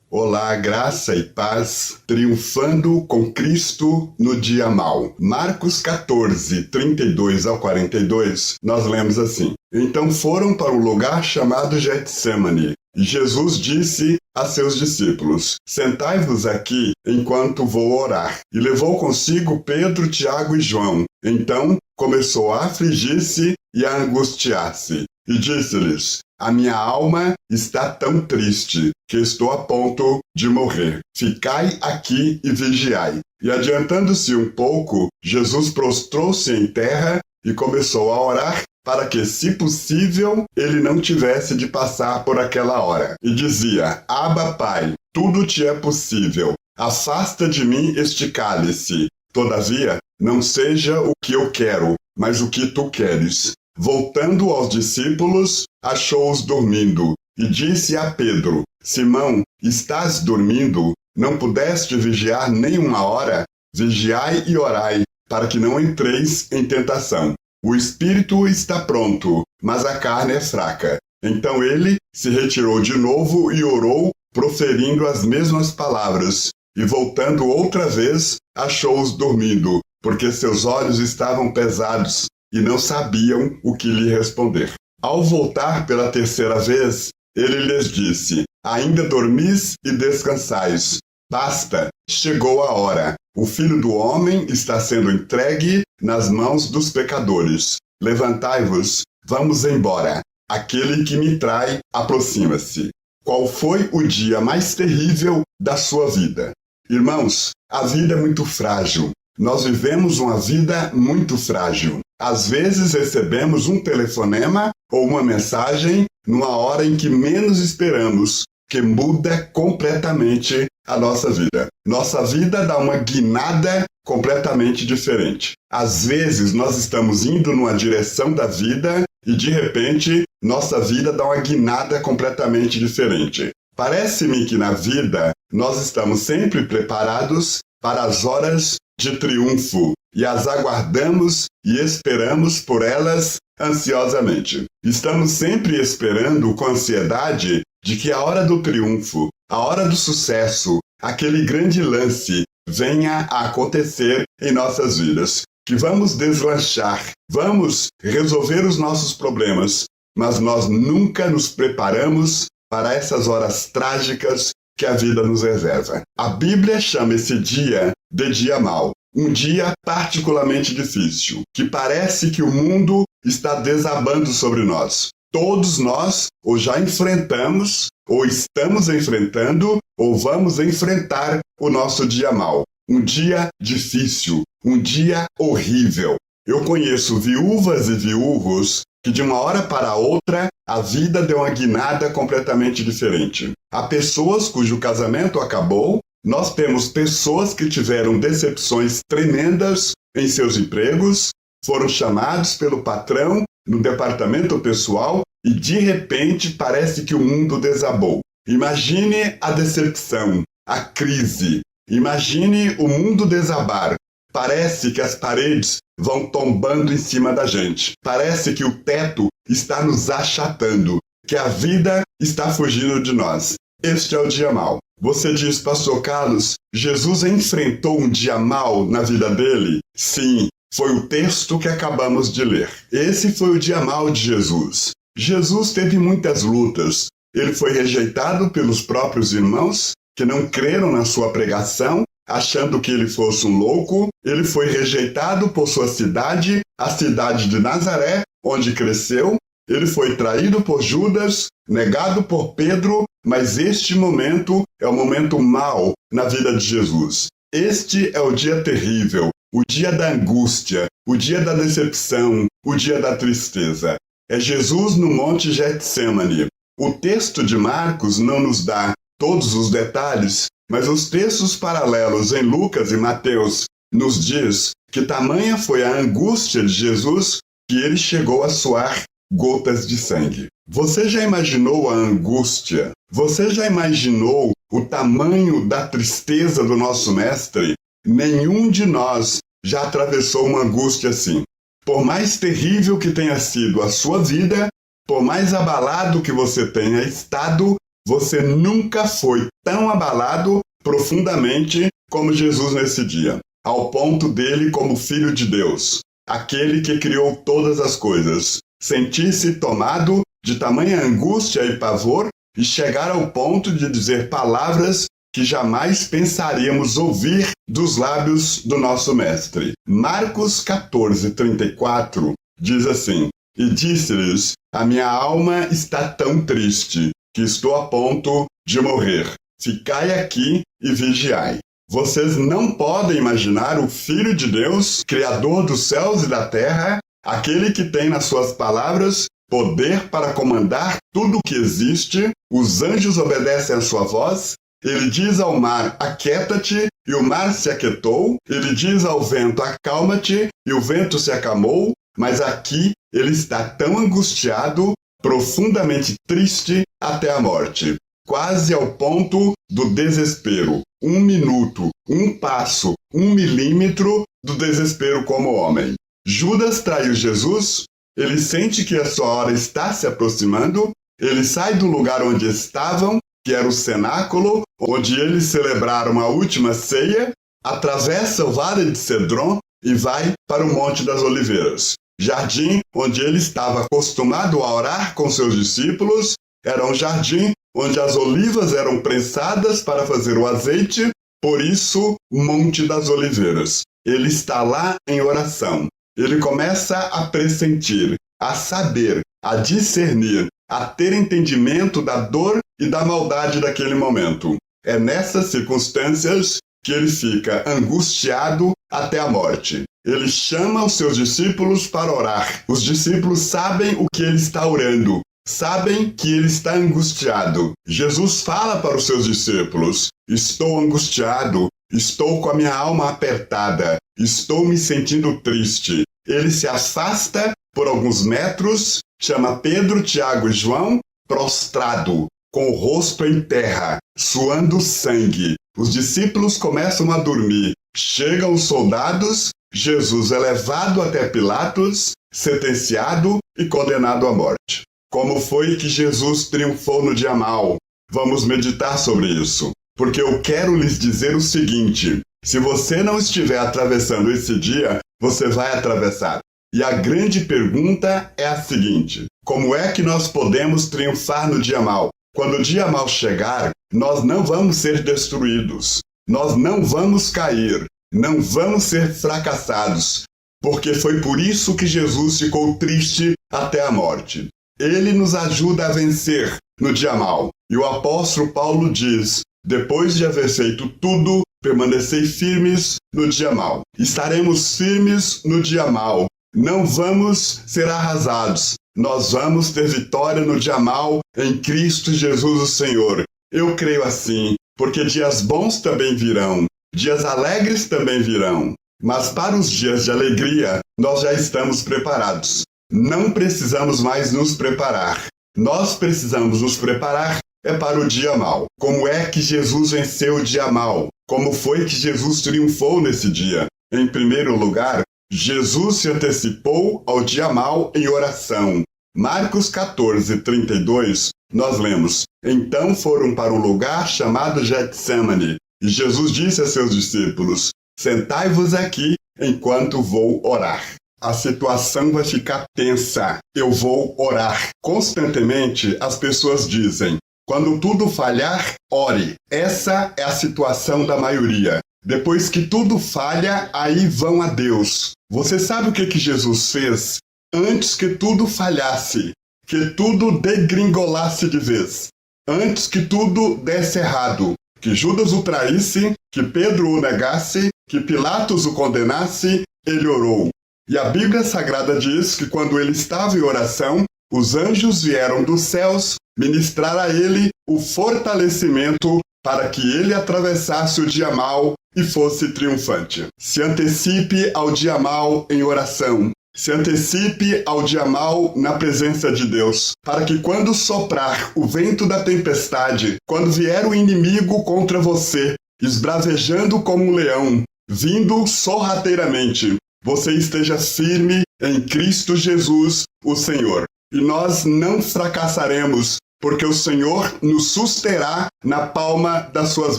Olá, graça e paz, triunfando com Cristo no dia mau. Marcos 14, 32 ao 42, nós lemos assim: Então foram para um lugar chamado Getsêmani, e Jesus disse a seus discípulos: Sentai-vos aqui enquanto vou orar. E levou consigo Pedro, Tiago e João. Então começou a afligir-se e a angustiar-se, e disse-lhes: A minha alma está tão triste que estou a ponto de morrer. Ficai aqui e vigiai. E adiantando-se um pouco, Jesus prostrou-se em terra e começou a orar para que, se possível, ele não tivesse de passar por aquela hora. E dizia: Abba, Pai, tudo te é possível. Afasta de mim este cálice. Todavia, não seja o que eu quero, mas o que tu queres. Voltando aos discípulos, achou-os dormindo, e disse a Pedro: Simão, estás dormindo? Não pudeste vigiar nem uma hora? Vigiai e orai, para que não entreis em tentação. O espírito está pronto, mas a carne é fraca. Então ele se retirou de novo e orou, proferindo as mesmas palavras. E voltando outra vez, achou-os dormindo, porque seus olhos estavam pesados, e não sabiam o que lhe responder. Ao voltar pela terceira vez, ele lhes disse: Ainda dormis e descansais. Basta, chegou a hora. O Filho do Homem está sendo entregue nas mãos dos pecadores. Levantai-vos, vamos embora. Aquele que me trai aproxima-se. Qual foi o dia mais terrível da sua vida? Irmãos, a vida é muito frágil. Nós vivemos uma vida muito frágil. Às vezes recebemos um telefonema ou uma mensagem numa hora em que menos esperamos, que muda completamente a nossa vida. Nossa vida dá uma guinada completamente diferente. Às vezes nós estamos indo numa direção da vida e de repente nossa vida dá uma guinada completamente diferente. Parece-me que na vida nós estamos sempre preparados para as horas de triunfo e as aguardamos e esperamos por elas ansiosamente. Estamos sempre esperando com ansiedade de que a hora do triunfo, a hora do sucesso, aquele grande lance venha a acontecer em nossas vidas. Que vamos deslanchar, vamos resolver os nossos problemas, mas nós nunca nos preparamos para essas horas trágicas que a vida nos reserva. A Bíblia chama esse dia de dia mau. Um dia particularmente difícil, que parece que o mundo está desabando sobre nós. Todos nós ou já enfrentamos, ou estamos enfrentando, ou vamos enfrentar o nosso dia mau. Um dia difícil, um dia horrível. Eu conheço viúvas e viúvos que de uma hora para outra a vida deu uma guinada completamente diferente. Há pessoas cujo casamento acabou. Nós temos pessoas que tiveram decepções tremendas em seus empregos, foram chamados pelo patrão no departamento pessoal e de repente parece que o mundo desabou. Imagine a decepção, a crise. Imagine o mundo desabar. Parece que as paredes vão tombando em cima da gente. Parece que o teto está nos achatando, que a vida está fugindo de nós. Este é o dia mau. Você diz: Pastor Carlos, Jesus enfrentou um dia mau na vida dele? Sim, foi o texto que acabamos de ler. Esse foi o dia mau de Jesus. Jesus teve muitas lutas. Ele foi rejeitado pelos próprios irmãos, que não creram na sua pregação, achando que ele fosse um louco. Ele foi rejeitado por sua cidade, a cidade de Nazaré, onde cresceu. Ele foi traído por Judas, negado por Pedro, mas este momento é o momento mau na vida de Jesus. Este é o dia terrível, o dia da angústia, o dia da decepção, o dia da tristeza. É Jesus no Monte Getsêmani. O texto de Marcos não nos dá todos os detalhes, mas os textos paralelos em Lucas e Mateus nos diz que tamanha foi a angústia de Jesus que ele chegou a suar gotas de sangue. Você já imaginou a angústia? Você já imaginou o tamanho da tristeza do nosso mestre? Nenhum de nós já atravessou uma angústia assim. Por mais terrível que tenha sido a sua vida, por mais abalado que você tenha estado, Você nunca foi tão abalado profundamente como Jesus nesse dia, ao ponto dele como Filho de Deus, aquele que criou todas as coisas, sentir-se tomado de tamanha angústia e pavor e chegar ao ponto de dizer palavras que jamais pensaríamos ouvir dos lábios do nosso Mestre. Marcos 14:34 diz assim: E disse-lhes, a minha alma está tão triste, que estou a ponto de morrer. Ficai aqui e vigiai. Vocês não podem imaginar o Filho de Deus, Criador dos céus e da terra, aquele que tem nas suas palavras poder para comandar tudo o que existe, os anjos obedecem à sua voz, ele diz ao mar, aquieta-te, e o mar se aquietou, ele diz ao vento, acalma-te, e o vento se acalmou, mas aqui ele está tão angustiado, profundamente triste até a morte, quase ao ponto do desespero. 1 minuto, 1 passo, 1 milímetro do desespero como homem. Judas traiu Jesus, ele sente que a sua hora está se aproximando, ele sai do lugar onde estavam, que era o cenáculo, onde eles celebraram a última ceia, atravessa o vale de Cedron e vai para o Monte das Oliveiras. Jardim onde ele estava acostumado a orar com seus discípulos, era um jardim onde as olivas eram prensadas para fazer o azeite, por isso, Monte das Oliveiras. Ele está lá em oração. Ele começa a pressentir, a saber, a discernir, a ter entendimento da dor e da maldade daquele momento. É nessas circunstâncias que ele fica angustiado até a morte. Ele chama os seus discípulos para orar. Os discípulos sabem o que ele está orando, sabem que ele está angustiado. Jesus fala para os seus discípulos: estou angustiado, estou com a minha alma apertada, estou me sentindo triste. Ele se afasta por alguns metros, chama Pedro, Tiago e João, prostrado, com o rosto em terra, suando sangue. Os discípulos começam a dormir. Chegam os soldados, Jesus é levado até Pilatos, sentenciado e condenado à morte. Como foi que Jesus triunfou no dia mau? Vamos meditar sobre isso, porque eu quero lhes dizer o seguinte: se você não estiver atravessando esse dia, você vai atravessar. E a grande pergunta é a seguinte: como é que nós podemos triunfar no dia mau? Quando o dia mau chegar, nós não vamos ser destruídos, nós não vamos cair, não vamos ser fracassados, porque foi por isso que Jesus ficou triste até a morte. Ele nos ajuda a vencer no dia mau. E o apóstolo Paulo diz: depois de haver feito tudo, permanecei firmes no dia mau. Estaremos firmes no dia mau. Não vamos ser arrasados. Nós vamos ter vitória no dia mau em Cristo Jesus o Senhor. Eu creio assim, porque dias bons também virão, dias alegres também virão. Mas para os dias de alegria, nós já estamos preparados. Não precisamos mais nos preparar. Nós precisamos nos preparar para o dia mau. Como é que Jesus venceu o dia mau? Como foi que Jesus triunfou nesse dia? Em primeiro lugar, Jesus se antecipou ao dia mau em oração. Marcos 14:32, nós lemos: Então foram para um lugar chamado Getsêmani, e Jesus disse a seus discípulos: Sentai-vos aqui enquanto vou orar. A situação vai ficar tensa. Eu vou orar. Constantemente as pessoas dizem: quando tudo falhar, ore. Essa é a situação da maioria. Depois que tudo falha, aí vão a Deus. Você sabe o que Jesus fez? Antes que tudo falhasse, que tudo degringolasse de vez, antes que tudo desse errado, que Judas o traísse, que Pedro o negasse, que Pilatos o condenasse, ele orou. E a Bíblia Sagrada diz que quando ele estava em oração, os anjos vieram dos céus ministrar a ele o fortalecimento para que ele atravessasse o dia mau e fosse triunfante. Se antecipe ao dia mau em oração. Se antecipe ao dia mau na presença de Deus, para que quando soprar o vento da tempestade, quando vier o inimigo contra você, esbravejando como um leão, vindo sorrateiramente, você esteja firme em Cristo Jesus, o Senhor. E nós não fracassaremos, porque o Senhor nos susterá na palma das suas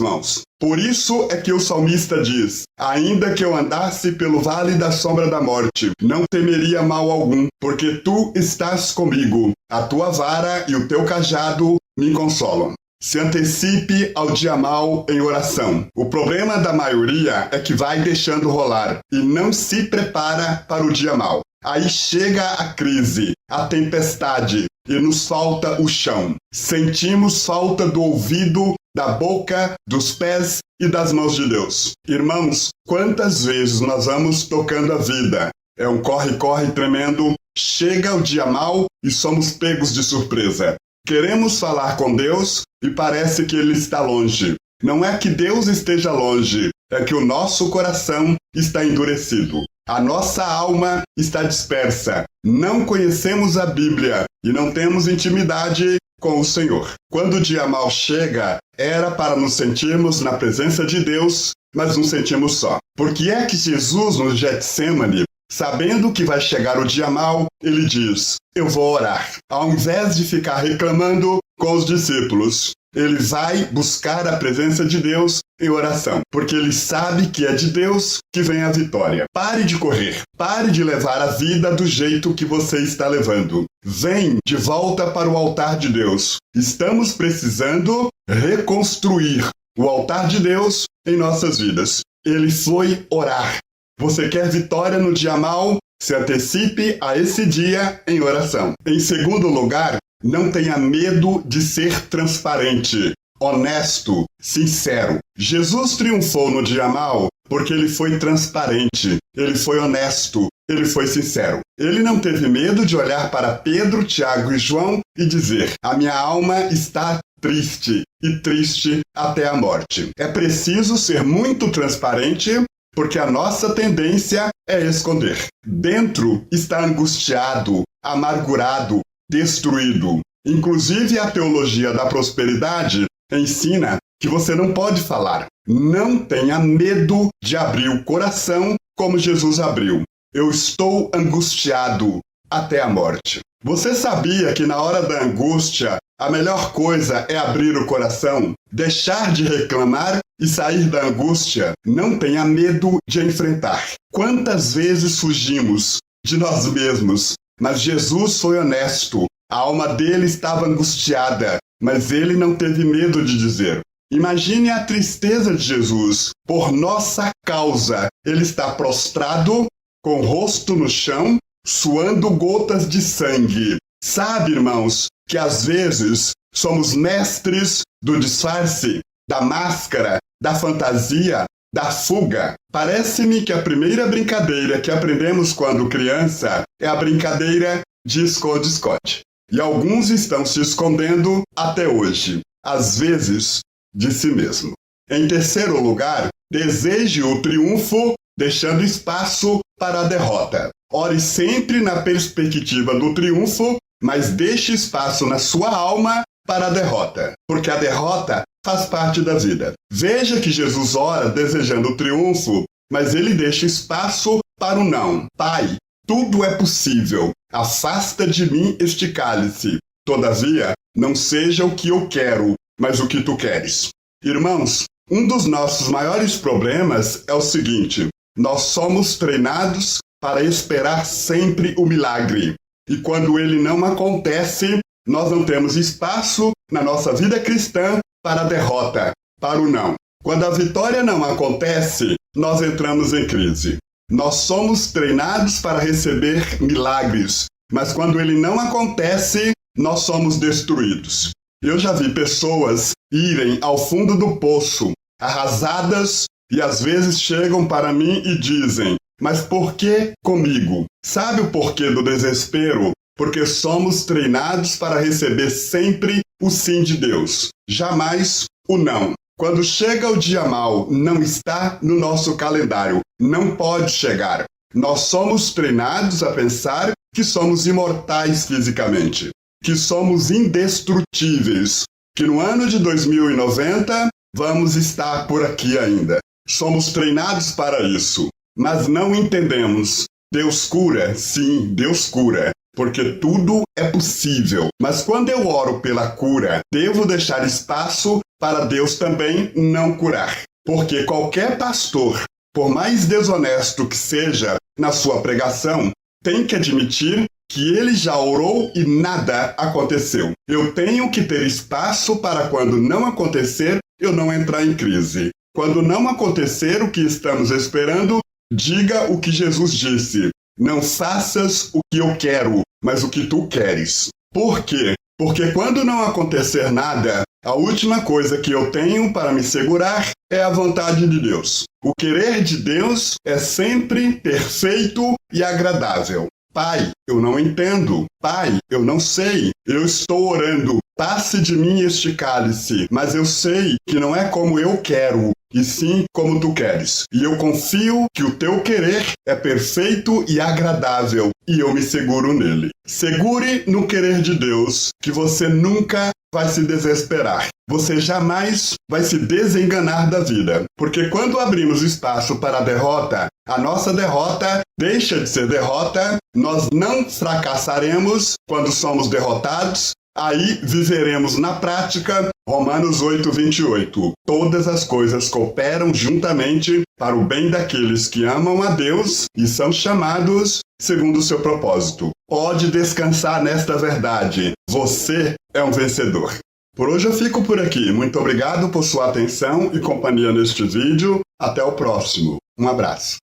mãos. Por isso é que o salmista diz: ainda que eu andasse pelo vale da sombra da morte, não temeria mal algum, porque tu estás comigo. A tua vara e o teu cajado me consolam. Se antecipe ao dia mau em oração. O problema da maioria é que vai deixando rolar e não se prepara para o dia mau. Aí chega a crise, a tempestade, e nos falta o chão. Sentimos falta do ouvido, da boca, dos pés e das mãos de Deus. Irmãos, quantas vezes nós vamos tocando a vida? É um corre-corre tremendo, chega o dia mau e somos pegos de surpresa. Queremos falar com Deus e parece que Ele está longe. Não é que Deus esteja longe, é que o nosso coração está endurecido. A nossa alma está dispersa. Não conhecemos a Bíblia e não temos intimidade com o Senhor. Quando o dia mau chega, era para nos sentirmos na presença de Deus, mas nos sentimos só. Por que é que Jesus, no Getsêmani, sabendo que vai chegar o dia mau, ele diz: eu vou orar. Ao invés de ficar reclamando com os discípulos, ele vai buscar a presença de Deus em oração, porque ele sabe que é de Deus que vem a vitória. Pare de correr, pare de levar a vida do jeito que você está levando. Vem de volta para o altar de Deus. Estamos precisando reconstruir o altar de Deus em nossas vidas. Ele foi orar. Você quer vitória no dia mau? Se antecipe a esse dia em oração. Em segundo lugar, não tenha medo de ser transparente, honesto, sincero. Jesus triunfou no dia mau porque ele foi transparente, ele foi honesto, ele foi sincero. Ele não teve medo de olhar para Pedro, Tiago e João e dizer: a minha alma está triste, e triste até a morte. É preciso ser muito transparente, porque a nossa tendência é esconder. Dentro está angustiado, amargurado, destruído. Inclusive a teologia da prosperidade ensina que você não pode falar. Não tenha medo de abrir o coração como Jesus abriu. Eu estou angustiado até a morte. Você sabia que na hora da angústia a melhor coisa é abrir o coração, deixar de reclamar e sair da angústia? Não tenha medo de enfrentar. Quantas vezes fugimos de nós mesmos? Mas Jesus foi honesto. A alma dele estava angustiada, mas ele não teve medo de dizer. Imagine a tristeza de Jesus. Por nossa causa, ele está prostrado, com o rosto no chão, suando gotas de sangue. Sabe, irmãos, que às vezes somos mestres do disfarce, da máscara, da fantasia, da fuga. Parece-me que a primeira brincadeira que aprendemos quando criança é a brincadeira de esconde-esconde. E alguns estão se escondendo até hoje, às vezes de si mesmo. Em terceiro lugar, deseje o triunfo, deixando espaço para a derrota. Ore sempre na perspectiva do triunfo, mas deixe espaço na sua alma para a derrota, porque a derrota faz parte da vida. Veja que Jesus ora desejando o triunfo, mas ele deixa espaço para o não. Pai, tudo é possível. Afasta de mim este cálice. Todavia, não seja o que eu quero, mas o que tu queres. Irmãos, um dos nossos maiores problemas é o seguinte: nós somos treinados para esperar sempre o milagre. E quando ele não acontece, nós não temos espaço na nossa vida cristã para a derrota, para o não. Quando a vitória não acontece, nós entramos em crise. Nós somos treinados para receber milagres, mas quando ele não acontece, nós somos destruídos. Eu já vi pessoas irem ao fundo do poço, arrasadas, e às vezes chegam para mim e dizem: mas por que comigo? Sabe o porquê do desespero? Porque somos treinados para receber sempre o sim de Deus, jamais o não. Quando chega o dia mau, não está no nosso calendário, não pode chegar. Nós somos treinados a pensar que somos imortais fisicamente, que somos indestrutíveis, que no ano de 2090 vamos estar por aqui ainda. Somos treinados para isso, mas não entendemos. Deus cura, sim, Deus cura, porque tudo é possível. Mas quando eu oro pela cura, devo deixar espaço para Deus também não curar. Porque qualquer pastor, por mais desonesto que seja na sua pregação, tem que admitir que ele já orou e nada aconteceu. Eu tenho que ter espaço para, quando não acontecer, eu não entrar em crise. Quando não acontecer o que estamos esperando, diga o que Jesus disse: não faças o que eu quero, mas o que tu queres. Por quê? Porque quando não acontecer nada, a última coisa que eu tenho para me segurar é a vontade de Deus. O querer de Deus é sempre perfeito e agradável. Pai, eu não entendo. Pai, eu não sei. Eu estou orando. Passe de mim este cálice, mas eu sei que não é como eu quero, e sim como tu queres. E eu confio que o teu querer é perfeito e agradável, e eu me seguro nele. Segure no querer de Deus, que você nunca vai se desesperar. Você jamais vai se desenganar da vida. Porque quando abrimos espaço para a derrota, a nossa derrota deixa de ser derrota, nós não fracassaremos quando somos derrotados. Aí viveremos na prática Romanos 8:28. Todas as coisas cooperam juntamente para o bem daqueles que amam a Deus e são chamados segundo o seu propósito. Pode descansar nesta verdade. Você é um vencedor. Por hoje eu fico por aqui. Muito obrigado por sua atenção e companhia neste vídeo. Até o próximo. Um abraço.